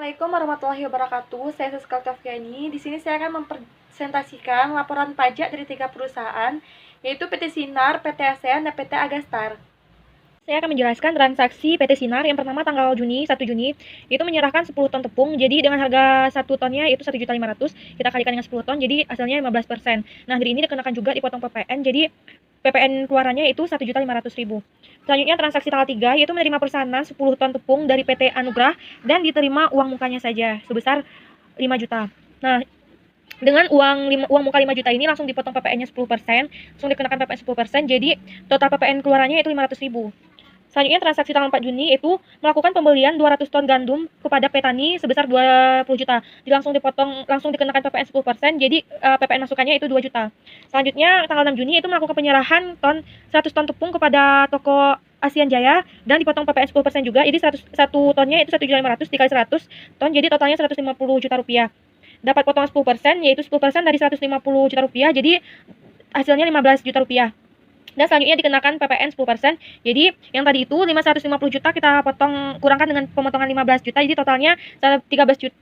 Assalamualaikum warahmatullahi wabarakatuh. Saya Siska Oktaviani. Di sini saya akan mempresentasikan laporan pajak dari 3 perusahaan, yaitu PT Sinar, PT ASEAN, dan PT Agastar. Saya akan menjelaskan transaksi PT Sinar yang pertama tanggal 1 Juni, itu menyerahkan 10 ton tepung. Jadi dengan harga 1 tonnya itu 1.500.000, kita kalikan dengan 10 ton, jadi hasilnya 15%. Nah, dari ini dikenakan juga dipotong PPN, jadi PPN keluarannya itu 1.500.000. Selanjutnya transaksi tanggal 3 yaitu menerima pesanan 10 ton tepung dari PT Anugrah dan diterima uang mukanya saja sebesar 5 juta. Nah, dengan uang muka 5 juta ini langsung dipotong PPN-nya 10%, langsung dikenakan PPN 10%, jadi total PPN keluarannya itu 500.000. Selanjutnya transaksi tanggal 4 Juni itu melakukan pembelian 200 ton gandum kepada petani sebesar 20 juta. Jadi langsung dikenakan PPN 10%, jadi PPN masukannya itu 2 juta. Selanjutnya tanggal 6 Juni itu melakukan penyerahan 100 ton tepung kepada toko Asian Jaya dan dipotong PPN 10% juga. Jadi 1 tonnya itu 1.500.000 dikali 100 ton, jadi totalnya 150 juta rupiah. Dapat potongan 10%, yaitu 10% dari 150 juta rupiah, jadi hasilnya 15 juta rupiah. Dan selanjutnya dikenakan PPN 10%. Jadi yang tadi itu 150 juta kita kurangkan dengan pemotongan 15 juta, jadi totalnya 135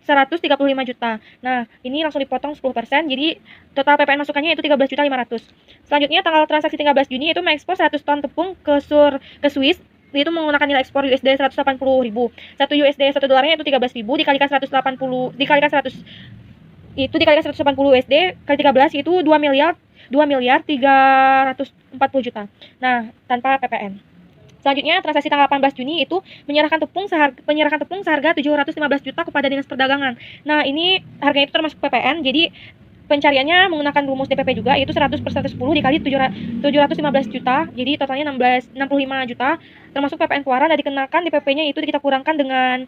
juta. Nah, ini langsung dipotong 10%, jadi total PPN masukannya itu 13.500.000. Selanjutnya tanggal transaksi 13 Juni itu mengekspor 100 ton tepung ke Swiss, itu menggunakan nilai ekspor USD 180.000. 1 USD 1 dolarnya itu 13.000 dikalikan 180 dikalikan 100 itu dikalikan 180 USD kali 13 itu 2 miliar 340 juta. Nah, tanpa PPN. Selanjutnya transaksi tanggal 18 Juni itu penyerahan tepung seharga 715 juta kepada Dinas Perdagangan. Nah, ini harganya itu termasuk PPN, jadi pencariannya menggunakan rumus DPP juga, yaitu 100/110 dikali 715 juta, jadi totalnya 65 juta, termasuk PPN keluaran. Dan dikenakan DPP-nya itu kita kurangkan dengan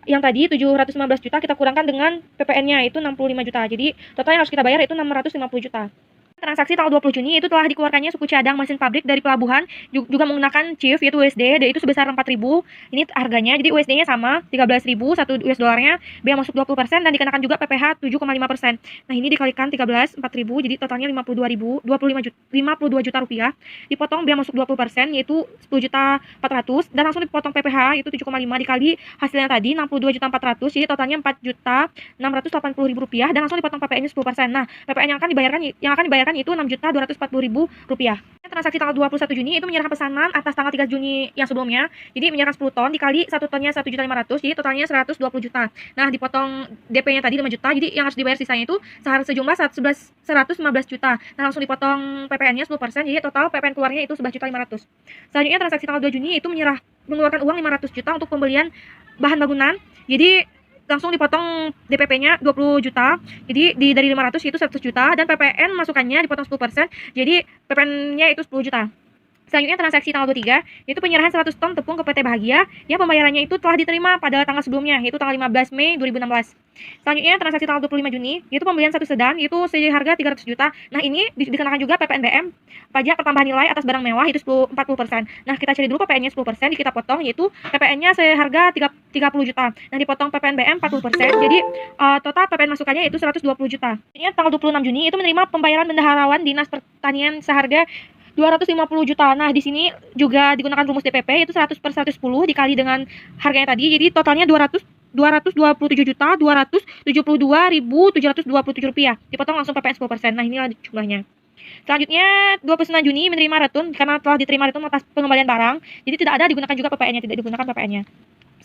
yang tadi 715 juta, kita kurangkan dengan PPN-nya itu 65 juta. Jadi total yang harus kita bayar itu 650 juta. Transaksi tanggal 20 Juni itu telah dikeluarkannya suku cadang mesin pabrik dari pelabuhan juga menggunakan CHF yaitu USD, dan itu sebesar 4.000. Ini harganya, jadi USD-nya sama 13.000, 1 US dolarnya bea masuk 20% dan dikenakan juga PPh 7,5%. Nah, ini dikalikan 13, 4.000, jadi totalnya 52 juta rupiah. Dipotong bea masuk 20% yaitu 10.400.000 dan langsung dipotong PPh itu 7,5 dikali hasilnya tadi 62.400.000, jadi totalnya 4.680.000 rupiah dan langsung dipotong PPN-nya 10%. Nah, PPN yang akan dibayarkan itu 6.240.000 rupiah. Transaksi tanggal 21 Juni itu menyerahkan pesanan atas tanggal 3 Juni yang sebelumnya. Jadi menyerahkan 10 ton dikali 1 tonnya 1.500.000, jadi totalnya 120 juta. Nah, dipotong DP-nya tadi 5 juta, jadi yang harus dibayar sisanya itu sejumlah 115 juta. Nah, langsung dipotong PPN-nya 10%, jadi total PPN keluarnya itu 11.500.000. Selanjutnya transaksi tanggal 2 Juni itu mengeluarkan uang 500 juta untuk pembelian bahan bangunan. Jadi langsung dipotong DPP-nya 20 juta, jadi dari 500 itu 100 juta, dan PPN masukannya dipotong 10%, jadi PPN-nya itu 10 juta. Selanjutnya transaksi tanggal 23 yaitu penyerahan 100 ton tepung ke PT Bahagia yang pembayarannya itu telah diterima pada tanggal sebelumnya, yaitu tanggal 15 Mei 2016. Selanjutnya transaksi tanggal 25 Juni yaitu pembelian 1 sedan yaitu seharga 300 juta. Nah, ini dikenakan juga PPNBM, pajak pertambahan nilai atas barang mewah, itu 40%. Nah, kita cari dulu PPN-nya 10%, kita potong, yaitu PPN-nya seharga 30 juta. Nah, dipotong PPNBM 40%, jadi total PPN masukannya itu 120 juta. Selanjutnya tanggal 26 Juni itu menerima pembayaran bendaharawan Dinas Pertanian seharga 250 juta. Nah, di sini juga digunakan rumus DPP, yaitu 100/110 dikali dengan harganya tadi, jadi totalnya 227.272.727 rupiah. Dipotong langsung PPN 10%. Nah, inilah jumlahnya. Selanjutnya 29 Juni menerima retun karena telah diterima retun atas pengembalian barang, jadi tidak ada digunakan juga PPN-nya, tidak digunakan PPN-nya.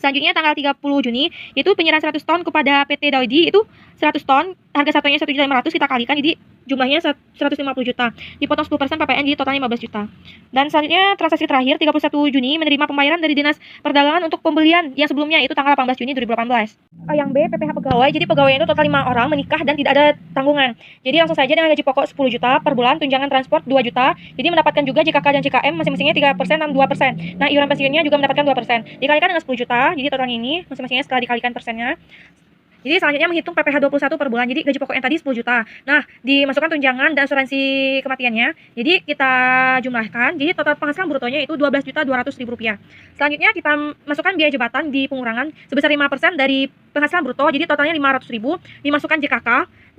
Selanjutnya tanggal 30 Juni itu penyerahan 100 ton kepada PT Daudi, itu 100 ton, harga satunya 1.500.000, kita kalikan, jadi jumlahnya 150 juta. Dipotong 10% PPN, jadi totalnya 15 juta. Dan selanjutnya transaksi terakhir 31 Juni menerima pembayaran dari Dinas Perdagangan untuk pembelian yang sebelumnya, itu tanggal 18 Juni 2018. Yang B, PPh pegawai, jadi pegawainya itu total 5 orang, menikah dan tidak ada tanggungan. Jadi langsung saja dengan gaji pokok 10 juta per bulan, tunjangan transport 2 juta, jadi mendapatkan juga JKK dan JKM masing-masingnya 3% dan 2%. Nah, iuran pensiunnya juga mendapatkan 2%. Dikalikan dengan 10 juta, jadi totalnya ini masing-masingnya setelah dikalikan persennya. Jadi selanjutnya menghitung PPh 21 per bulan, jadi gaji pokok yang tadi 10 juta. Nah, dimasukkan tunjangan dan asuransi kematiannya, jadi kita jumlahkan, jadi total penghasilan brutonya itu 12.200.000 rupiah. Selanjutnya kita masukkan biaya jabatan di pengurangan sebesar 5% dari penghasilan bruto, jadi totalnya 500.000, dimasukkan JKK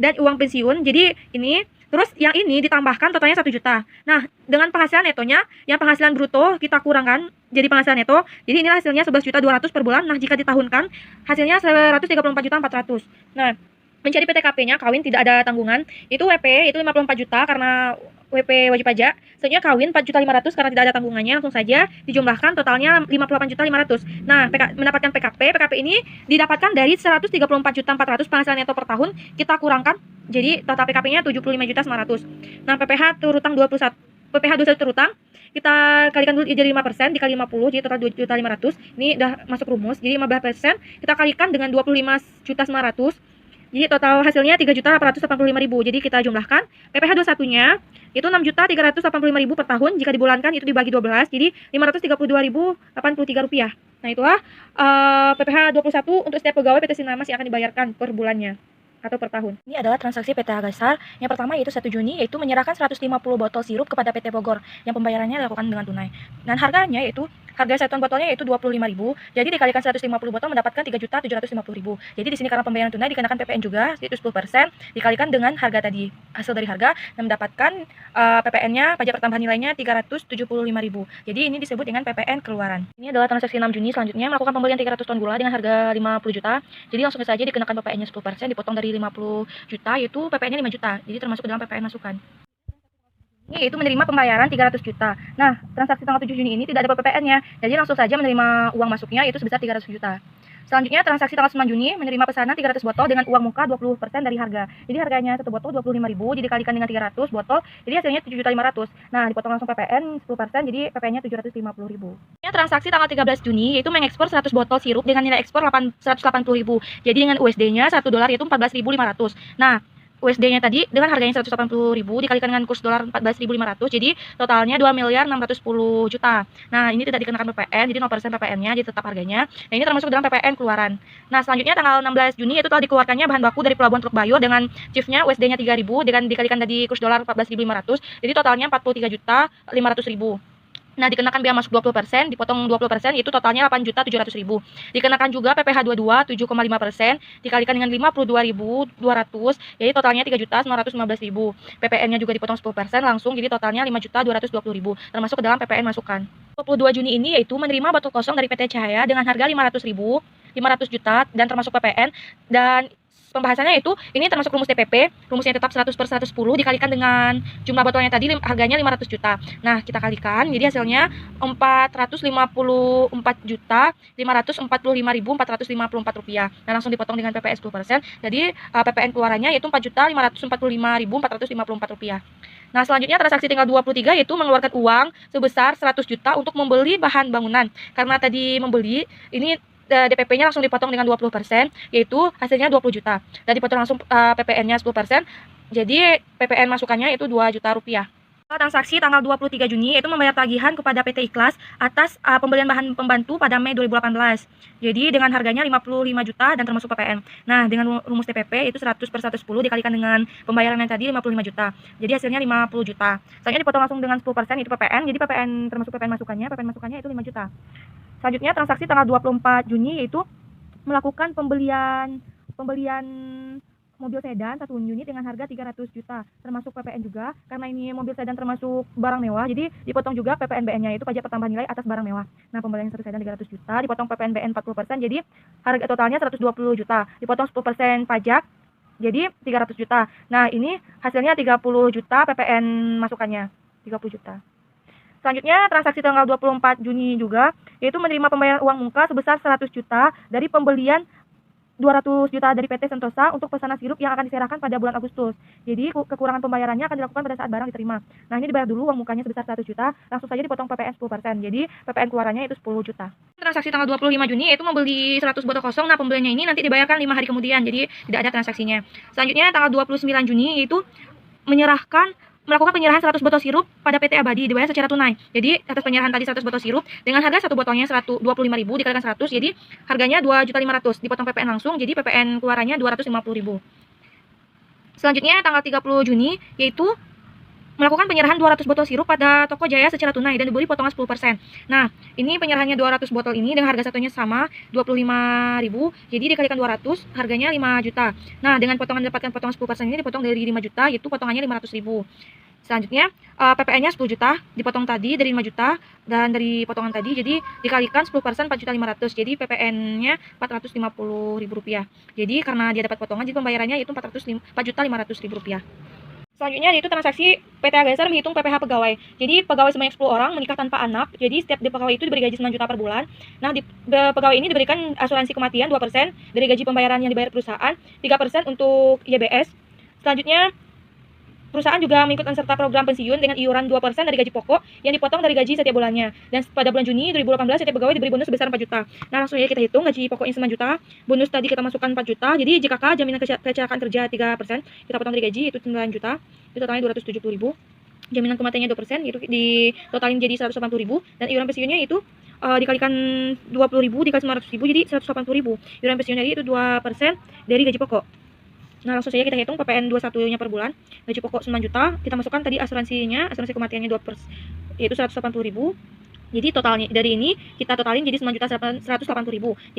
dan uang pensiun, jadi ini Terus yang ini ditambahkan totalnya 1 juta. Nah, dengan penghasilan netonya, yang penghasilan bruto kita kurangkan jadi penghasilan neto. Jadi ini hasilnya 11.200.000 per bulan. Nah, jika ditahunkan hasilnya 134.400.000. Nah, mencari PTKP-nya kawin tidak ada tanggungan. Itu WP itu 54 juta karena WP wajib pajak. Selanjutnya kawin 4.500.000 karena tidak ada tanggungannya, langsung saja dijumlahkan totalnya 58.500.000. Nah, mendapatkan PKP ini didapatkan dari 134.400.000 penghasilan neto per tahun, kita kurangkan jadi total PKP-nya 75.900.000. Nah, PPh terutang 21 PPh 21 terutang kita kalikan dulu jadi 5% dikali 50 jadi total 2.500.000. Ini udah masuk rumus. Jadi 15% kita kalikan dengan 25.900.000. Jadi total hasilnya 3.885.000. Jadi kita jumlahkan PPh 21-nya itu 6.385.000 per tahun. Jika dibulankan itu dibagi 12 jadi 532.083 rupiah. Nah, itulah PPh 21 untuk setiap pegawai PT Sinarmas yang akan dibayarkan per bulannya atau per tahun. Ini adalah transaksi PT Agasar. Yang pertama yaitu 1 Juni yaitu menyerahkan 150 botol sirup kepada PT Bogor yang pembayarannya dilakukan dengan tunai. Dan harganya yaitu harga satuan botolnya yaitu 25.000. Jadi dikalikan 150 botol mendapatkan 3.750.000. Jadi di sini karena pembayaran tunai dikenakan PPN juga yaitu 10% dikalikan dengan harga tadi. Hasil dari harga dan mendapatkan PPN-nya pajak pertambahan nilainya 375.000. Jadi ini disebut dengan PPN keluaran. Ini adalah transaksi 6 Juni selanjutnya melakukan pembelian 300 ton gula dengan harga 50 juta. Jadi langsung saja dikenakan PPN-nya 10% dipotong dari 50 juta yaitu PPN-nya 5 juta. Jadi termasuk ke dalam PPN masukan. Ini yaitu menerima pembayaran 300 juta. Nah, transaksi tanggal 7 Juni ini tidak ada PPN-nya. Jadi langsung saja menerima uang masuknya yaitu sebesar 300 juta. Selanjutnya transaksi tanggal 9 Juni menerima pesanan 300 botol dengan uang muka 20% dari harga. Jadi harganya satu botol 25.000 jadi dikalikan dengan 300 botol jadi hasilnya 7.500.000. Nah, dipotong langsung PPN 10% jadi PPN-nya 750.000. Ini transaksi tanggal 13 Juni yaitu mengekspor 100 botol sirup dengan nilai ekspor 180.000. Jadi dengan USD-nya 1 dolar yaitu 14.500. Nah, USD-nya tadi dengan harganya 180.000 dikalikan dengan kurs dolar 14.500 jadi totalnya 2.610.000.000. Nah, ini tidak dikenakan PPN jadi 0% PPN-nya jadi tetap harganya. Nah, ini termasuk dalam PPN keluaran. Nah, selanjutnya tanggal 16 Juni itu telah dikeluarkannya bahan baku dari Pelabuhan Teluk Bayur dengan chiefnya USD-nya 3.000 dengan dikalikan tadi kurs dolar 14.500 jadi totalnya 43.500.000. Nah, dikenakan biaya masuk 20%, dipotong 20%, itu totalnya 8.700.000. Dikenakan juga PPh 22 7,5%, dikalikan dengan 52.200, jadi totalnya 3.915.000. PPN-nya juga dipotong 10% langsung, jadi totalnya 5.220.000, termasuk ke dalam PPN masukan. 22 Juni ini yaitu menerima botol kosong dari PT Cahaya dengan harga 500.000, 500 juta dan termasuk PPN dan pembahasannya itu ini termasuk rumus TPP, rumusnya tetap 100/110 dikalikan dengan jumlah botolnya tadi harganya 500 juta. Nah, kita kalikan jadi hasilnya 454.545.454 rupiah. Dan langsung dipotong dengan PPN 10%. Jadi PPN keluarannya yaitu 4.545.454 rupiah. Nah, selanjutnya transaksi tinggal 23 yaitu mengeluarkan uang sebesar 100 juta untuk membeli bahan bangunan. Karena tadi membeli ini DPP-nya langsung dipotong dengan 20%, yaitu hasilnya 20 juta. Dan dipotong langsung PPN-nya 10%, jadi PPN masukannya itu 2 juta rupiah. Transaksi tanggal 23 Juni itu membayar tagihan kepada PT Ikhlas atas pembelian bahan pembantu pada Mei 2018. Jadi dengan harganya 55 juta dan termasuk PPN. Nah, dengan rumus TPP itu 100/110 dikalikan dengan pembayaran yang tadi 55 juta. Jadi hasilnya 50 juta. Selanjutnya dipotong langsung dengan 10% itu PPN. Jadi PPN termasuk PPN masukannya itu 5 juta. Selanjutnya transaksi tanggal 24 Juni yaitu melakukan pembelian mobil sedan 1 unit dengan harga 300 juta termasuk PPN juga karena ini mobil sedan termasuk barang mewah jadi dipotong juga PPN BN-nya itu pajak pertambahan nilai atas barang mewah. Nah, pembelian satu sedan 300 juta dipotong PPN BN 40% jadi harga totalnya 120 juta dipotong 10% pajak jadi 300 juta. Nah, ini hasilnya 30 juta PPN masukannya 30 juta. Selanjutnya transaksi tanggal 24 Juni juga yaitu menerima pembayaran uang muka sebesar 100 juta dari pembelian 200 juta dari PT Sentosa untuk pesanan sirup yang akan diserahkan pada bulan Agustus. Jadi kekurangan pembayarannya akan dilakukan pada saat barang diterima. Nah, ini dibayar dulu uang mukanya sebesar 100 juta, langsung saja dipotong PPN 10%. Jadi PPN keluarannya itu 10 juta. Transaksi tanggal 25 Juni yaitu membeli 100 botol kosong. Nah, pembeliannya ini nanti dibayarkan 5 hari kemudian. Jadi tidak ada transaksinya. Selanjutnya tanggal 29 Juni yaitu melakukan penyerahan 100 botol sirup pada PT Abadi dibayar secara tunai. Jadi atas penyerahan tadi 100 botol sirup dengan harga satu botolnya 125.000 dikalikan 100 jadi harganya 2.500.000 dipotong PPN langsung jadi PPN keluarannya 250.000. Selanjutnya tanggal 30 Juni yaitu melakukan penyerahan 200 botol sirup pada toko Jaya secara tunai dan diberi potongan 10%. Nah, ini penyerahannya 200 botol ini dengan harga satunya sama 25.000. Jadi dikalikan 200, harganya 5 juta. Nah, dengan potongan dapatkan potongan 10% ini dipotong dari 5 juta, yaitu potongannya 500.000. Selanjutnya, PPN-nya 10 juta, dipotong tadi dari 5 juta dan dari potongan tadi, jadi dikalikan 10% 4.500.000. Jadi PPN-nya Rp450.000. Jadi karena dia dapat potongan, jadi pembayarannya itu Rp4.500.000. Selanjutnya yaitu transaksi PT Agasar menghitung PPh pegawai. Jadi pegawai sebanyak 10 orang menikah tanpa anak. Jadi setiap pegawai itu diberi gaji 9 juta per bulan. Nah, pegawai ini diberikan asuransi kematian 2% dari gaji pembayaran yang dibayar perusahaan, 3% untuk YBS. Selanjutnya perusahaan juga mengikut serta program pensiun dengan iuran 2% dari gaji pokok yang dipotong dari gaji setiap bulannya. Dan pada bulan Juni 2018 setiap pegawai diberi bonus sebesar 4 juta. Nah, langsung aja kita hitung gaji pokoknya 9 juta, bonus tadi kita masukkan 4 juta. Jadi JKK jaminan kecelakaan kerja 3%, kita potong dari gaji itu 9 juta. Itu totalnya 270.000. Jaminan kematiannya 2%, itu di totalin jadi 180.000 dan iuran pensiunnya itu dikalikan 20.000 dikali 900.000 jadi 180.000. Iuran pensiunnya itu 2% dari gaji pokok. Nah, langsung saja kita hitung PPN 21-nya per bulan. Gaji pokok 9 juta, kita masukkan tadi asuransinya, asuransi kematiannya 2%, yaitu 180.000. Jadi totalnya dari ini kita totalin jadi 9.180.000.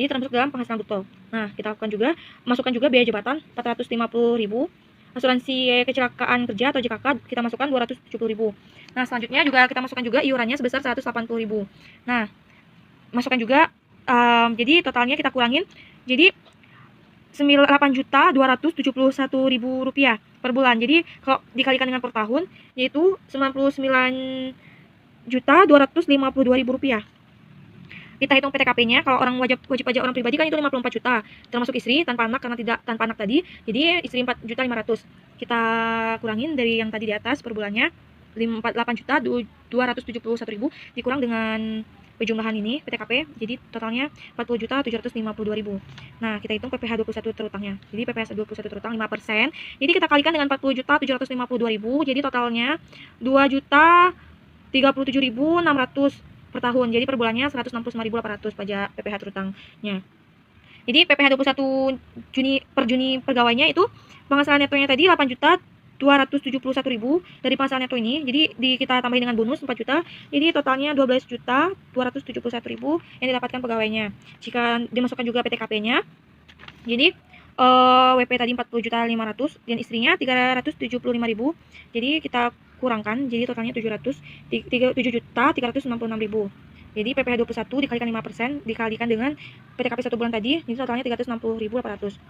Jadi termasuk dalam penghasilan brutto. Nah, kita lakukan juga masukkan juga biaya jabatan 450.000. Asuransi kecelakaan kerja atau JKK kita masukkan 270.000. Nah, selanjutnya juga kita masukkan juga iurannya sebesar 180.000. Nah, masukkan juga jadi totalnya kita kurangin jadi 8.271.000 rupiah per bulan. Jadi kalau dikalikan dengan per tahun yaitu 99.252.000 rupiah. Kita hitung PTKP-nya, kalau orang wajib pajak orang pribadi kan itu 54 juta, termasuk istri tanpa anak karena tidak tanpa anak tadi. Jadi istri 4.500.000. Kita kurangin dari yang tadi di atas per bulannya 8.271.000 dikurang dengan penjumlahan ini PTKP, jadi totalnya 40.752.000. Nah, kita hitung PPh 21 terutangnya. Jadi PPh 21 terutang 5%. Jadi kita kalikan dengan 40.752.000, jadi totalnya 2.037.600 per tahun. Jadi per bulannya 169.800 pajak PPh terutangnya. Jadi PPh 21 Juni pegawainya itu penghasilan netonya tadi 8.271.000 dari penghasilan neto ini. Jadi kita tambahin dengan bonus 4 juta. Jadi totalnya 12.271.000 yang didapatkan pegawainya. Jika dimasukkan juga PTKP-nya. Jadi WP tadi 40.500.000 dan istrinya 375.000. Jadi kita kurangkan jadi totalnya 7.366.000. Jadi PPh 21 dikalikan 5% dikalikan dengan PTKP 1 bulan tadi, jadi totalnya 360.800.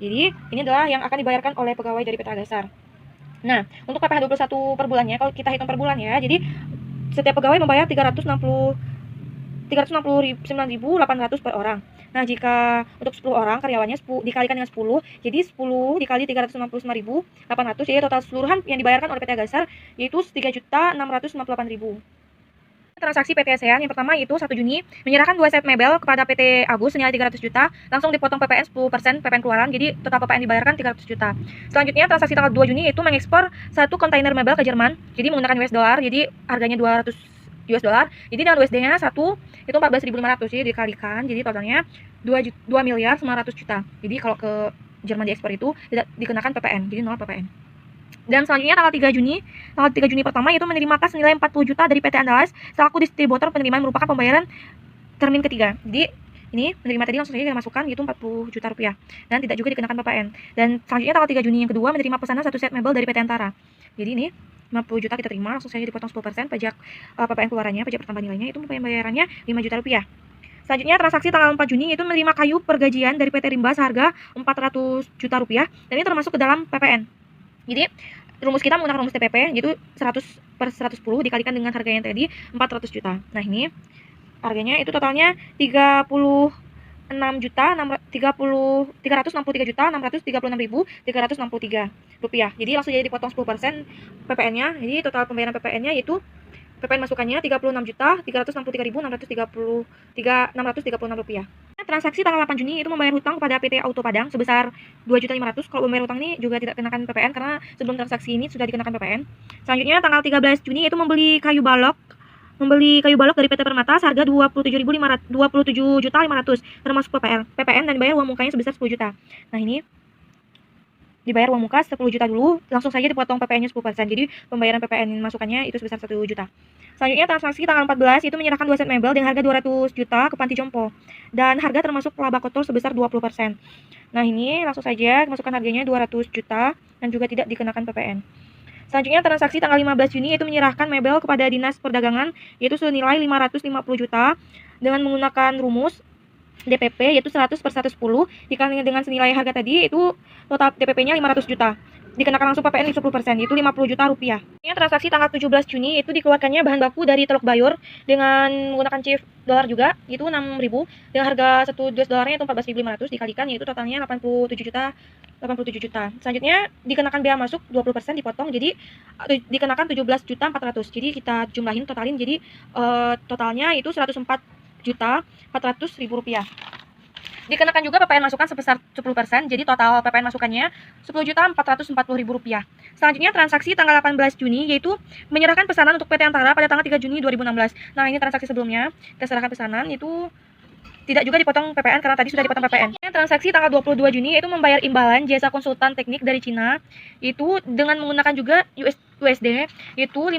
Jadi ini adalah yang akan dibayarkan oleh pegawai dari PT Agasar. Nah, untuk PPh 21 per bulannya kalau kita hitung per bulan ya. Jadi setiap pegawai membayar 369.800 per orang. Nah, jika untuk 10 orang karyawannya dikalikan dengan 10, jadi 10 dikali 369.800, jadi total keseluruhan yang dibayarkan oleh PT Agasar yaitu 3.658.000. Transaksi PT ASEAN yang pertama yaitu 1 Juni menyerahkan 2 set mebel kepada PT Agus senilai 300 juta, langsung dipotong PPN 10% PPN keluaran, jadi total PPN dibayarkan 300 juta. Selanjutnya transaksi tanggal 2 Juni itu mengekspor 1 kontainer mebel ke Jerman, jadi menggunakan US dollar, jadi harganya 200 US dollar. Jadi dengan USD-nya 1 itu 14.500, jadi dikalikan jadi totalnya 2.900.000.000. Jadi kalau ke Jerman diekspor itu tidak dikenakan PPN, jadi 0 PPN. Dan selanjutnya tanggal 3 Juni pertama yaitu menerima kas senilai 40 juta dari PT Andalas selaku distributor penerimaan merupakan pembayaran termin ketiga. Jadi ini menerima tadi langsung saja kita masukkan yaitu 40 juta rupiah dan tidak juga dikenakan PPN. Dan selanjutnya tanggal 3 Juni yang kedua menerima pesanan 1 set mebel dari PT Antara. Jadi ini 50 juta kita terima, langsung saja dipotong 10% pajak PPN keluarannya, pajak pertambahan nilainya itu pembayarannya 5 juta rupiah. Selanjutnya transaksi tanggal 4 Juni itu menerima kayu pergajian dari PT Rimba seharga 400 juta rupiah dan ini termasuk ke dalam PPN. Jadi rumus kita menggunakan rumus TPP yaitu 100/110 dikalikan dengan harga yang tadi 400 juta. Nah, ini harganya itu totalnya 363.636.363 rupiah. Jadi langsung jadi dipotong 10% PPN-nya. Jadi total pembayaran PPN-nya yaitu PPN masukannya 36.361.336 rupiah. Transaksi tanggal 8 Juni itu membayar hutang kepada PT Auto Padang sebesar 2.500.000. Kalau membayar hutang ini juga tidak kenakan PPN karena sebelum transaksi ini sudah dikenakan PPN. Selanjutnya tanggal 13 Juni itu membeli kayu balok dari PT Permata seharga 27.500 termasuk PPN dan dibayar uang mukanya sebesar 10 juta. Nah, ini dibayar uang muka 10 juta dulu, langsung saja dipotong PPN-nya 10%. Jadi pembayaran PPN masukannya itu sebesar 1 juta. Selanjutnya transaksi tanggal 14 itu menyerahkan 2 set mebel dengan harga 200 juta ke Panti Jompo. Dan harga termasuk laba kotor sebesar 20%. Nah, ini langsung saja masukkan harganya 200 juta dan juga tidak dikenakan PPN. Selanjutnya transaksi tanggal 15 Juni itu menyerahkan mebel kepada Dinas Perdagangan yaitu senilai 550 juta dengan menggunakan rumus DPP yaitu 100/110 dikali dengan senilai harga tadi itu total DPP-nya 500 juta. Dikenakan langsung PPN 10% yaitu 50 juta rupiah. Ini transaksi tanggal 17 Juni itu dikeluarkannya bahan baku dari Teluk Bayur dengan menggunakan CHF dolar juga itu 6.000 dengan harga 1 US dolarnya itu 14.500 dikalikan yaitu totalnya 87 juta. Selanjutnya dikenakan bea masuk 20% dipotong jadi dikenakan 17.400.000. Jadi kita jumlahin totalin jadi totalnya itu 104.400.000 rupiah. Dikenakan juga PPN masukan sebesar 10%, jadi total PPN masukannya 10.440.000 rupiah. Selanjutnya transaksi tanggal 18 Juni yaitu menyerahkan pesanan untuk PT Antara pada tanggal 3 Juni 2016. Nah, ini transaksi sebelumnya kita serahkan pesanan itu tidak juga dipotong PPN karena tadi sudah dipotong PPN. Transaksi tanggal 22 Juni itu membayar imbalan jasa konsultan teknik dari Cina itu dengan menggunakan juga USD itu 5.000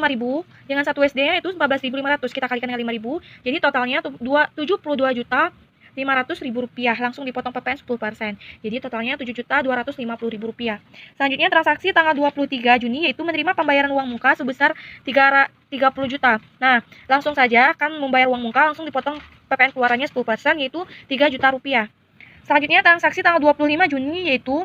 dengan 1 USD-nya itu 14.500 kita kalikan dengan 5.000 jadi totalnya 72.500.000 rupiah langsung dipotong PPN 10%. Jadi totalnya 7.250.000 rupiah. Selanjutnya transaksi tanggal 23 Juni yaitu menerima pembayaran uang muka sebesar 30 juta. Nah, langsung saja akan membayar uang muka langsung dipotong PPN keluarannya 10% yaitu 3 juta rupiah. Selanjutnya transaksi tanggal 25 Juni yaitu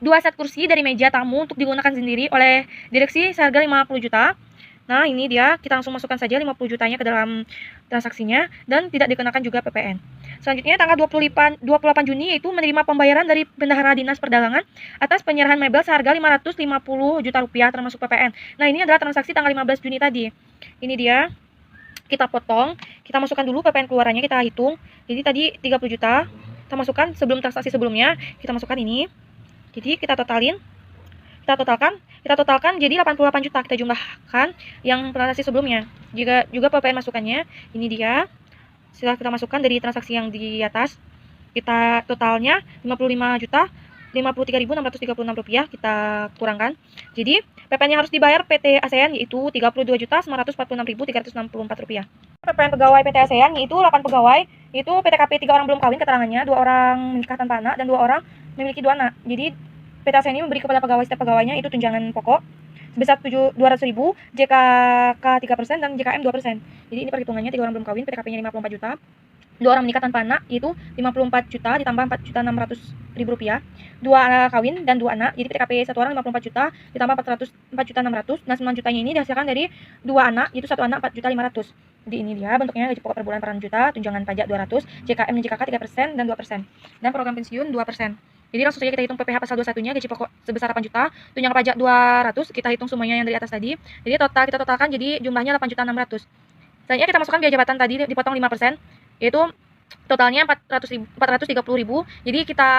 2 set kursi dari meja tamu untuk digunakan sendiri oleh direksi seharga 50 juta. Nah, ini dia, kita langsung masukkan saja 50 jutanya ke dalam transaksinya dan tidak dikenakan juga PPN. Selanjutnya tanggal 28 Juni itu menerima pembayaran dari Bendahara Dinas Perdagangan atas penyerahan mebel seharga 550 juta rupiah termasuk PPN. Nah, ini adalah transaksi tanggal 15 Juni tadi. Ini dia. Kita potong, kita masukkan dulu PPN keluarannya, kita hitung. Jadi tadi 30 juta, kita masukkan sebelum transaksi sebelumnya, kita masukkan ini. Jadi kita totalkan jadi 88 juta kita jumlahkan yang transaksi sebelumnya. Juga PPN masukannya, ini dia. Setelah kita masukkan dari transaksi yang di atas, kita totalnya 55 juta 53.636 rupiah kita kurangkan. Jadi PPN yang harus dibayar PT ASEAN yaitu 32.946.364 rupiah. PPN pegawai PT ASEAN yaitu 8 pegawai, itu PTKP 3 orang belum kawin keterangannya, 2 orang menikah tanpa anak dan 2 orang memiliki 2 anak. Jadi PT ASEAN ini memberi kepada pegawai setiap pegawainya itu tunjangan pokok sebesar 200.000, JKK 3% dan JKM 2%. Jadi ini perhitungannya 3 orang belum kawin, PTKP-nya 54 juta. 2 orang menikah tanpa anak yaitu 54 juta ditambah 4.600.000 rupiah. 2 kawin dan 2 anak jadi PTKP 1 orang 54 juta ditambah 4.600.000. Nah, 9 jutanya ini dihasilkan dari 2 anak yaitu 1 anak 4.500.000. Jadi ini dia bentuknya gaji pokok per bulan 4 juta, tunjangan pajak 200, JKM dan JKK 3% dan 2%. Dan program pensiun 2%. Jadi langsung saja kita hitung PPh pasal 21-nya gaji pokok sebesar 8 juta, tunjangan pajak 200, kita hitung semuanya yang dari atas tadi. Jadi kita totalkan jadi jumlahnya 8.600.000. Selanjutnya kita masukkan biaya jabatan tadi dipotong 5%. Yaitu totalnya 430.000. Jadi kita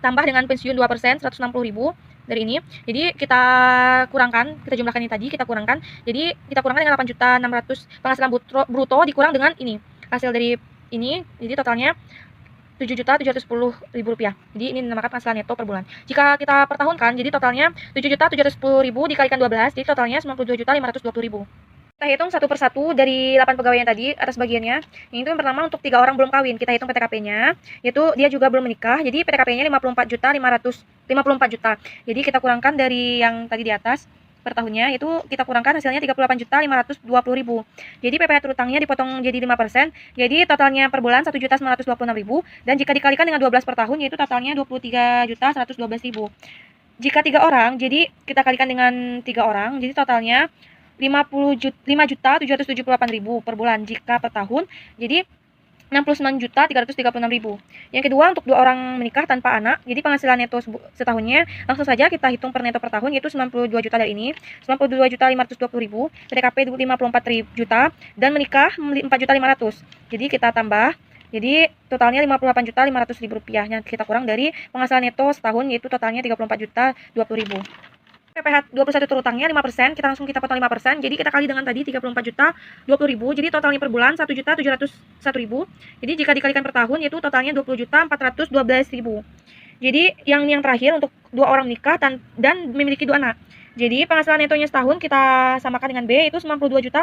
tambah dengan pensiun 2%, 160.000 dari ini. Jadi kita kurangkan, kita jumlahkan ini tadi, kita kurangkan. Jadi kita kurangkan dengan 8.600.000 penghasilan bruto dikurang dengan ini. Hasil dari ini, jadi totalnya 7.710.000 rupiah. Jadi ini dinamakan penghasilan neto per bulan. Jika kita pertahunkan, jadi totalnya 7.710.000 dikalikan 12, jadi totalnya 92.520.000. Kita hitung satu persatu dari 8 pegawai yang tadi atas bagiannya. Yang itu yang pertama untuk 3 orang belum kawin, kita hitung PTKP-nya, yaitu dia juga belum menikah. Jadi PTKP-nya 54 juta. Jadi kita kurangkan dari yang tadi di atas per tahunnya, itu kita kurangkan hasilnya 38.520.000. Jadi PPh terutangnya dipotong jadi 5%. Jadi totalnya per bulan 1.926.000 dan jika dikalikan dengan 12 per tahun yaitu totalnya 23.112.000. Jika 3 orang, jadi kita kalikan dengan 3 orang, jadi totalnya 5.778.000 per bulan jika per tahun. Jadi 69.336.000. Yang kedua untuk 2 orang menikah tanpa anak, jadi penghasilan neto setahunnya langsung saja kita hitung per neto per tahun yaitu 92 juta dari ini, 92.520.000, PDKP 54 juta dan menikah 4.500.000. Jadi kita tambah jadi totalnya 58.500.000 rupiah yang kita kurang dari penghasilan neto setahun yaitu totalnya 34.020.000. PPh 21 terutangnya 5%, kita potong 5%, jadi kita kali dengan tadi 34.020.000, jadi totalnya per bulan 1.701.000. Jadi jika dikalikan per tahun yaitu totalnya 20.412.000. Jadi yang terakhir untuk 2 orang menikah dan memiliki 2 anak. Jadi penghasilan netonya setahun kita samakan dengan B itu 92.520.000.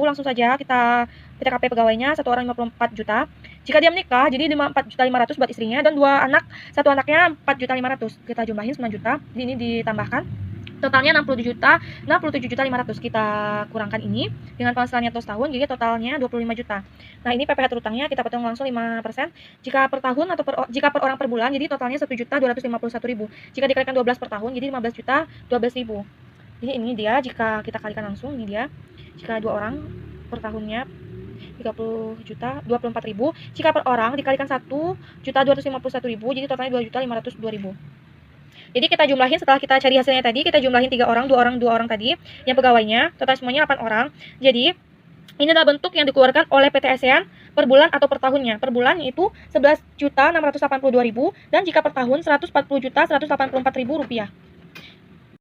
Langsung saja kita PTKP pegawainya 1 orang 54 juta. Jika dia menikah jadi 54.500.000 buat istrinya dan 2 anak, 1 anaknya 4.500.000. Kita jumlahin 9 juta. Ini ditambahkan totalnya 67.500.000. Kita kurangkan ini dengan penghasilan neto setahun jadi totalnya 25 juta. Nah, ini PPh terutangnya kita potong langsung 5%. Jika per tahun atau jika per orang per bulan jadi totalnya 1.251.000. Jika dikalikan 12 per tahun jadi 15.012.000. Jadi ini dia jika kita kalikan langsung, ini dia. Jika 2 orang per tahunnya 30 juta 24.000. Jika per orang dikalikan 1.251.000 jadi totalnya 2.502.000. Jadi kita jumlahin setelah kita cari hasilnya tadi, kita jumlahin 3 orang, 2 orang, 2 orang tadi yang pegawainya, total semuanya 8 orang. Jadi ini adalah bentuk yang dikeluarkan oleh PT ASEAN per bulan atau per tahunnya. Per bulan itu 11.682.000 dan jika per tahun 140.184.000 rupiah.